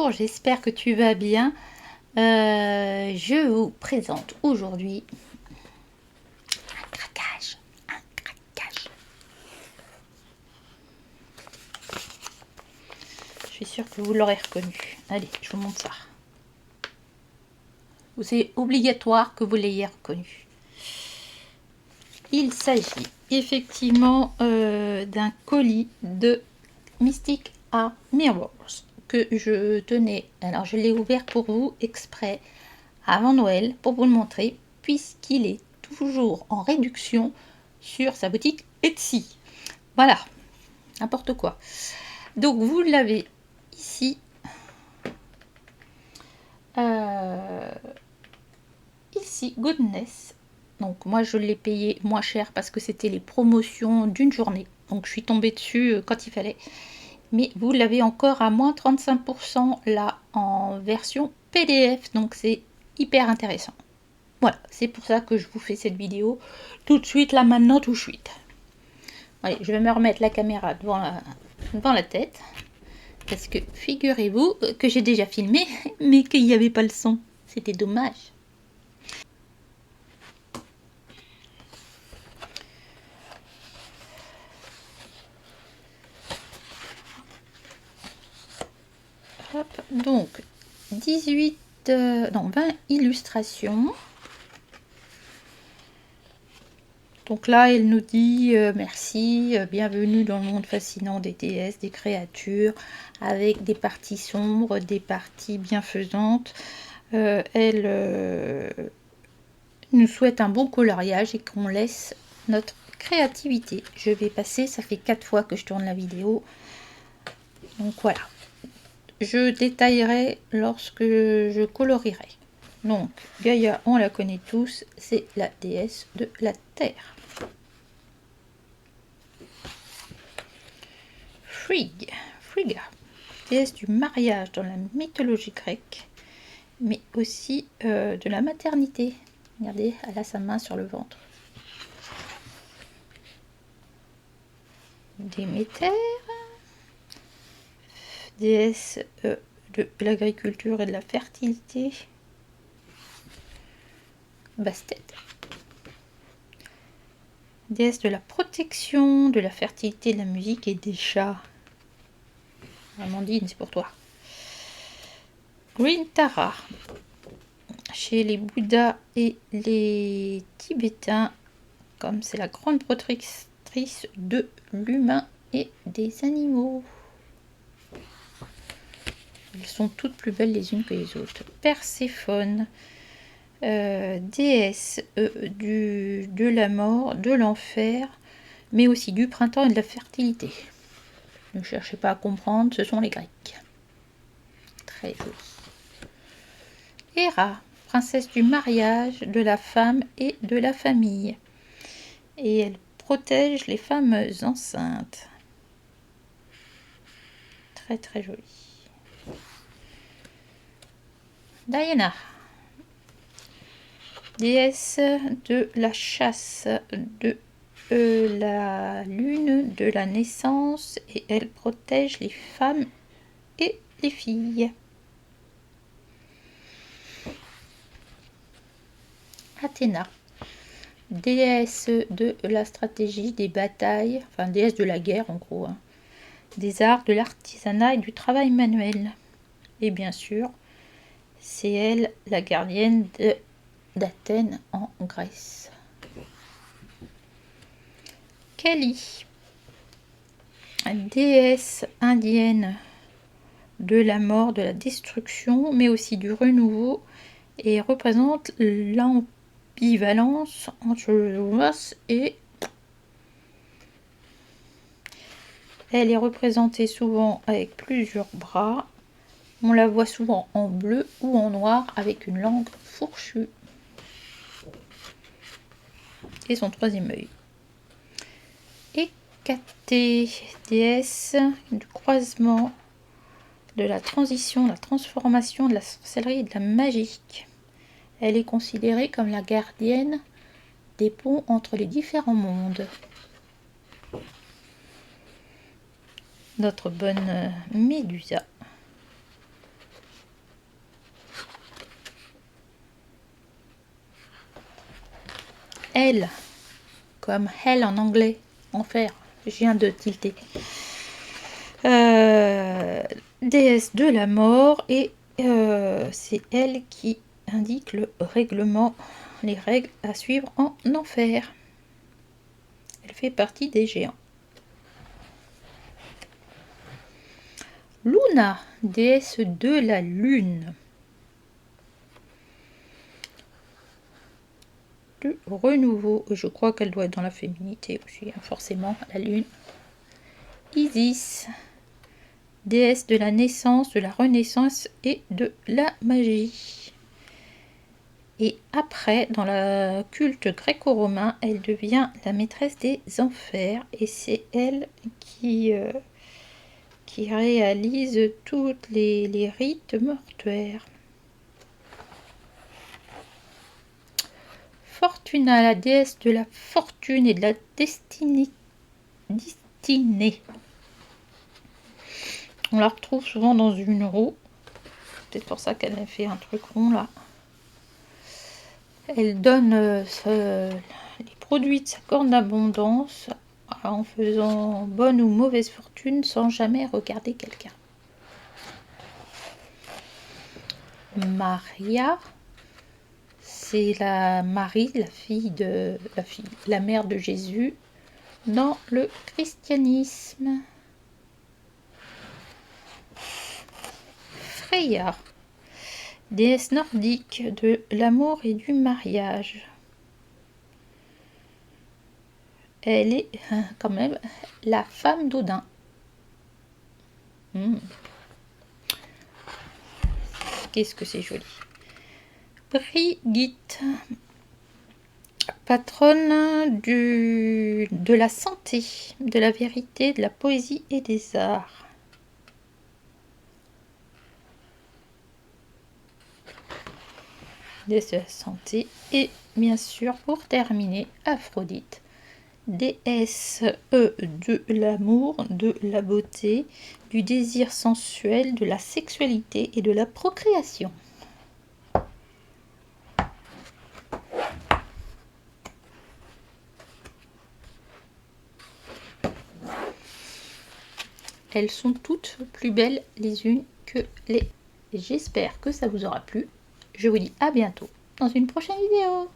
bonjour, j'espère que tu vas bien. Je vous présente aujourd'hui un craquage. Je suis sûre que vous l'aurez reconnu. Allez, je vous montre ça. C'est obligatoire que vous l'ayez reconnu. Il s'agit effectivement d'un colis de Mystic Art Mirrors que je tenais. Alors je l'ai ouvert pour vous exprès avant Noël pour vous le montrer puisqu'il est toujours en réduction sur sa boutique Etsy. Voilà, n'importe quoi. Donc vous l'avez ici. Ici, Goodness. Donc moi je l'ai payé moins cher parce que c'était les promotions d'une journée. Donc je suis tombée dessus quand il fallait. Mais vous l'avez encore à moins 35% là en version PDF. Donc c'est hyper intéressant. Voilà, c'est pour ça que je vous fais cette vidéo tout de suite là maintenant tout de suite. Allez, je vais me remettre la caméra devant la tête. Parce que figurez-vous que j'ai déjà filmé mais qu'il n'y avait pas le son. C'était dommage. Hop, donc 20 illustrations. Donc là, elle nous dit merci, bienvenue dans le monde fascinant des déesses, des créatures, avec des parties sombres, des parties bienfaisantes. Elle nous souhaite un bon coloriage et qu'on laisse notre créativité. Je vais passer, ça fait 4 fois que je tourne la vidéo. Donc voilà. Je détaillerai lorsque je colorierai. Donc, Gaïa, on la connaît tous, c'est la déesse de la terre. Frigga, déesse du mariage dans la mythologie grecque, mais aussi de la maternité. Regardez, elle a sa main sur le ventre. Déméter, déesse de l'agriculture et de la fertilité. Bastet, déesse de la protection, de la fertilité, de la musique et des chats. Amandine, c'est pour toi. Green Tara, chez les Bouddhas et les Tibétains, comme c'est la grande protectrice de l'humain et des animaux. Elles sont toutes plus belles les unes que les autres. Perséphone, déesse de la mort, de l'enfer, mais aussi du printemps et de la fertilité. Ne cherchez pas à comprendre, ce sont les Grecs. Très joli. Héra, princesse du mariage, de la femme et de la famille. Et elle protège les femmes enceintes. Très très joli. Diana, déesse de la chasse, de la lune, de la naissance, et elle protège les femmes et les filles. Athéna, déesse de la stratégie, des batailles, enfin déesse de la guerre en gros, hein, des arts, de l'artisanat et du travail manuel. Et bien sûr, c'est elle la gardienne d'Athènes en Grèce. Kali, déesse indienne de la mort, de la destruction, mais aussi du renouveau, et représente l'ambivalence entre l'os et... Elle est représentée souvent avec plusieurs bras. On la voit souvent en bleu ou en noir avec une langue fourchue. Et son troisième œil. Hécatée, déesse du croisement, de la transition, de la transformation, de la sorcellerie et de la magie. Elle est considérée comme la gardienne des ponts entre les différents mondes. Notre bonne Médusa. Hell, comme hell en anglais, enfer. Je viens de tilter. Déesse de la mort, et c'est elle qui indique le règlement, les règles à suivre en enfer. Elle fait partie des géants. Luna, déesse de la lune. Le renouveau, je crois qu'elle doit être dans la féminité aussi, hein, forcément, la lune. Isis, déesse de la naissance, de la renaissance et de la magie. Et après, dans le culte gréco-romain, elle devient la maîtresse des enfers, et c'est elle qui réalise tous les rites mortuaires. Fortuna, la déesse de la fortune et de la destinée. On la retrouve souvent dans une roue. C'est pour ça qu'elle a fait un truc rond là. Elle donne les produits de sa corne d'abondance en faisant bonne ou mauvaise fortune sans jamais regarder quelqu'un. Maria, c'est la Marie, la mère de Jésus dans le christianisme. Freya, déesse nordique de l'amour et du mariage. Elle est quand même la femme d'Odin. Qu'est-ce que c'est joli. Brigitte, patronne de la santé, de la vérité, de la poésie et des arts. De la santé. Et bien sûr, pour terminer, Aphrodite, déesse de l'amour, de la beauté, du désir sensuel, de la sexualité et de la procréation. Elles sont toutes plus belles les unes que les. J'espère que ça vous aura plu. Je vous dis à bientôt dans une prochaine vidéo.